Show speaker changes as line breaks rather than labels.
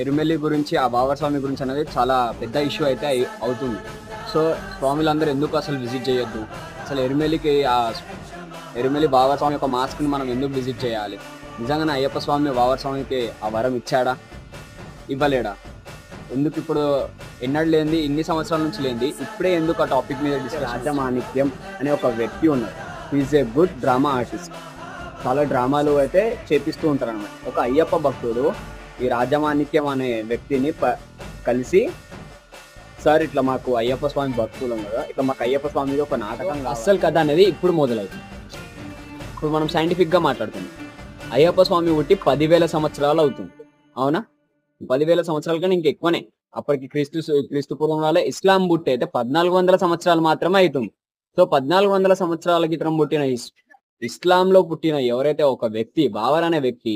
ఎరుమెల్లి గురించి ఆ బాబా స్వామి గురించి అనేది చాలా పెద్ద ఇష్యూ అయితే అవుతుంది. సో స్వాములందరూ ఎందుకు అసలు విజిట్ చేయొద్దు, అసలు ఎరుమెల్లి బాబా స్వామి యొక్క మాస్క్ని మనం ఎందుకు విజిట్ చేయాలి, నిజంగానే అయ్యప్ప స్వామి బాబా స్వామికి ఆ వరం ఇచ్చాడా ఇవ్వలేడా, ఎందుకు ఇప్పుడు ఎన్నడూ లేనిది ఇన్ని సంవత్సరాల నుంచి లేనిది ఇప్పుడే ఎందుకు ఆ టాపిక్ మీద డిస్కస్. రాజమాణిక్యం అనే ఒక వ్యక్తి ఉన్నారు. Is a good drama artist. చాలా డ్రామాలు అయితే చేపిస్తూ ఉంటారు అనమాట. ఒక అయ్యప్ప భక్తుడు ఈ రాజమాణిక్యం అనే వ్యక్తిని కలిసి, సార్ ఇట్లా మాకు అయ్యప్ప స్వామి భక్తులు కదా, ఇట్లా మాకు అయ్యప్ప స్వామి ఒక నాటకం అస్సలు కథ అనేది ఇప్పుడు మొదలవుతుంది. ఇప్పుడు మనం సైంటిఫిక్గా మాట్లాడుతున్నాం. అయ్యప్ప స్వామి పుట్టి 10,000 సంవత్సరాలు అవుతుంది, అవునా? 10,000 సంవత్సరాల కన్నా ఇంకా ఎక్కువనే. అప్పటికి క్రీస్తు పూర్వం వల్ల ఇస్లాం పుట్టి అయితే 1400 సంవత్సరాలు మాత్రమే అవుతుంది. సో 1400 సంవత్సరాల క్రితం పుట్టిన ఇస్లాంలో పుట్టిన ఎవరైతే ఒక వ్యక్తి బాబర్ అనే వ్యక్తి